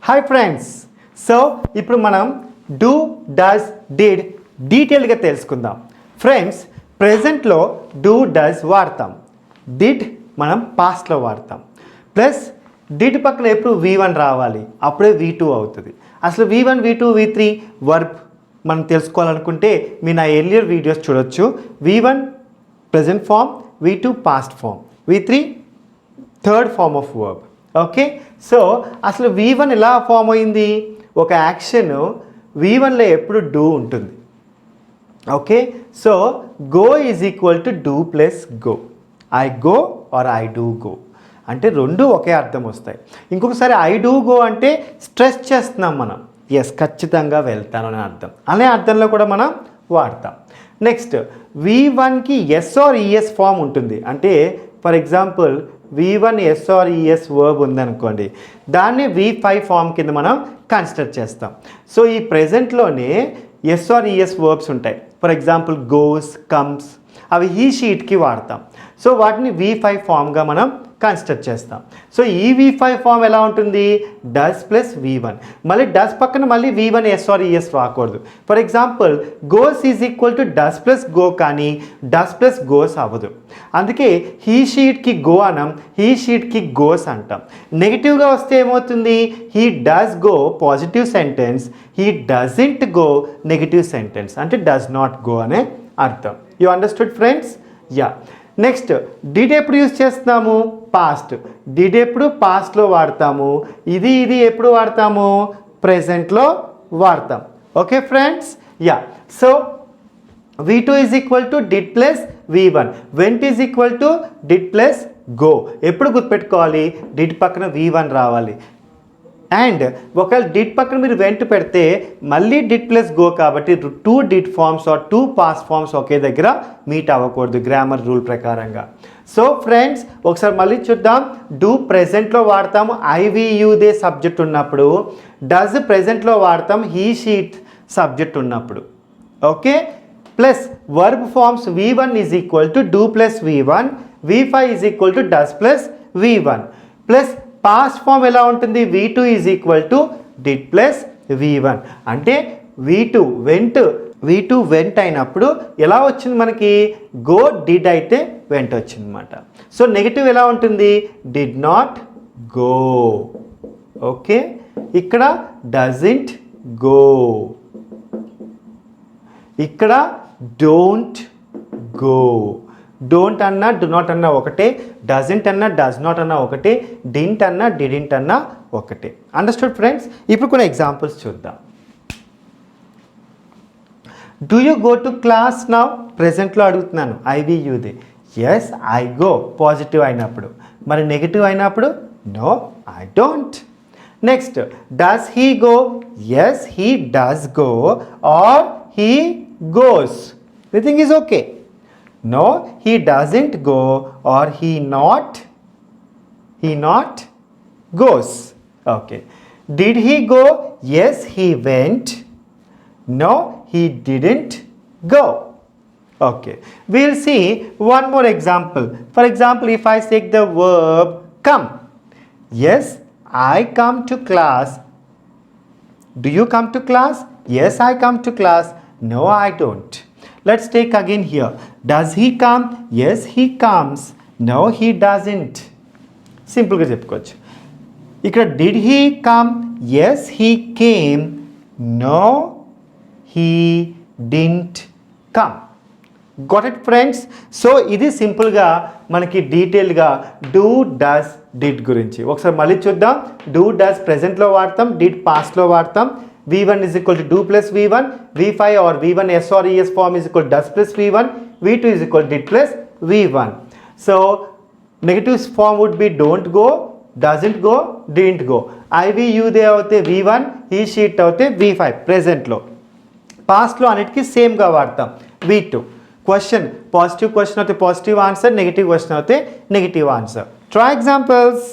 Hi friends. So ఇప్పుడు మనం do does did డీటెయిల్గా తెలుసుకుందాం. ఫ్రెండ్స్, ప్రెజెంట్లో డూ డస్ వాడతాం, డిడ్ మనం పాస్ట్లో వాడతాం. ప్లస్ డిడ్ పక్కన ఎప్పుడు V1 రావాలి, అప్పుడే V2 అవుతుంది. అసలు V1 V2 V3 వర్బ్ మనం తెలుసుకోవాలనుకుంటే మీరు నా ఎర్లియర్ వీడియోస్ చూడొచ్చు. V1 present form, V2 past form, V3 third form of verb. Okay, so అసలు V1 ఎలా ఫామ్ అయింది? ఒక యాక్షన్ V1లో ఎప్పుడు డూ ఉంటుంది. Okay, so go is equal to do plus go. I go or I do go అంటే రెండు ఒకే అర్థం వస్తాయి. ఇంకొకసారి ఐ డూ గో అంటే స్ట్రెస్ చేస్తున్నాం మనం, ఎస్ ఖచ్చితంగా వెళ్తాను అనే అర్థం. అనే అర్థంలో కూడా మనం వాడతాం. నెక్స్ట్ V1కి ఎస్ ఆర్ ఈఎస్ ఫామ్ ఉంటుంది. అంటే for example V1 s or es verb ఉందనుకోండి, దాన్ని V5 ఫామ్ కింద మనం కన్సిడర్ చేస్తాం. సో ఈ ప్రెజెంట్లోనే ఎస్ ఆర్ ఈఎస్ వర్బ్స్ ఉంటాయి. ఫర్ ఎగ్జాంపుల్ గోస్, కమ్స్, అవి ఈ షీట్కి వాడతాం. సో వాటిని V5 ఫామ్గా మనం కన్సిడర్ చేస్తాం. సో ఈ V5 ఫామ్ ఎలా ఉంటుంది? Does plus V1. మళ్ళీ డస్ పక్కన మళ్ళీ V1 ఎస్ ఆర్ ఈఎస్ రాకూడదు. For example goes is equal to does plus go, కానీ డస్ ప్లస్ గోస్ అవ్వదు. అందుకే హీ షీట్కి గో అనం, హీ షీట్కి గోస్ అంటాం. నెగిటివ్గా వస్తే ఏమవుతుంది? He does go positive sentence, he doesn't go negative sentence, అంటే డస్ నాట్ గో అనే అర్థం. You understood friends? Yeah. Next did ఎప్పుడు యూజ్ చేస్తున్నాము? పాస్ట్. డిడ్ ఎప్పుడు పాస్ట్లో వాడతాము. ఇది ఎప్పుడు వాడతాము? ప్రెజెంట్లో వాడతాం. Okay friends? Yeah. So V2 is equal to did plus V1. Vent is equal to did plus go. ఎప్పుడు గుర్తుపెట్టుకోవాలి? డిడ్ పక్కన V1 రావాలి. అండ్ ఒకవేళ డిడ్ పక్కన మీరు వెంట్ పెడితే మళ్ళీ డిడ్ ప్లస్ గో, కాబట్టి two did forms or two past forms ఒకే దగ్గర మీట్ అవ్వకూడదు గ్రామర్ రూల్ ప్రకారంగా. సో ఫ్రెండ్స్, ఒకసారి మళ్ళీ చూద్దాం. డూ ప్రెజెంట్లో వాడతాము IVUదే సబ్జెక్ట్ ఉన్నప్పుడు, డస్ ప్రెజెంట్లో వాడతాం హీ షీట్ సబ్జెక్ట్ ఉన్నప్పుడు. Okay, plus verb forms V1 is equal to do plus V1, V5 is equal to does plus V1. Plus past form ఎలా ఉంటుంది? V2 is equal to did plus V1. అంటే V2 vent అయినప్పుడు ఎలా వచ్చింది మనకి? Go did అయితే vent వచ్చింది అనమాట. సో నెగిటివ్ ఎలా ఉంటుంది? Did not go. ఓకే, ఇక్కడ డజంట్ గో, ఇక్కడ డోంట్ గో. డోంట్ అన్నా డు నాట్ అన్నా ఒకటే, డజంట్ అన్నా డస్ నాట్ అన్నా ఒకటే, డింట్ అన్నా డిడింట్ అన్నా ఒకటే. Understood friends? ఇప్పుడు కొన్ని ఎగ్జాంపుల్స్ చూద్దాం. Do you go to class now? ప్రెజెంట్లో అడుగుతున్నాను, IVUది. ఎస్ ఐ గో పాజిటివ్ అయినప్పుడు. మరి నెగిటివ్ అయినప్పుడు no I don't. Next does he go? Yes he does go or he goes. Everything is okay. No, he doesn't go or he not goes. Okay. Did he go? Yes, he went. No, he didn't go. Okay. We'll see one more example. For example, if I take the verb come. Yes, I come to class. Do you come to class? Yes, I come to class. No, I don't. Let's take again here. Does he come? Yes, he comes. No, he doesn't. సింపుల్గా చెప్పుకోవచ్చు. ఇక్కడ did he come? Yes he came. No he didn't come. Got it friends? So ఇది సింపుల్గా మనకి డీటెయిల్గా do does did గురించి. ఒకసారి మళ్ళీ చూద్దాం. డూ డస్ ప్రెజెంట్లో వాడతాం, డిడ్ పాస్ట్లో వాడతాం. V1 is equal to do plus V1, V5 or V1 S or ES form is equal to does plus V1, V2 is equal to did plus V1. So negative form would be don't go, doesn't go, didn't go. IVU they అవుతే V1, he sheet అవుతే V5 ప్రెజెంట్లో. పాస్ట్లో అన్నిటికీ సేమ్గా వాడతాం V2. Question positive question అయితే positive answer, negative question అయితే negative answer. Try examples.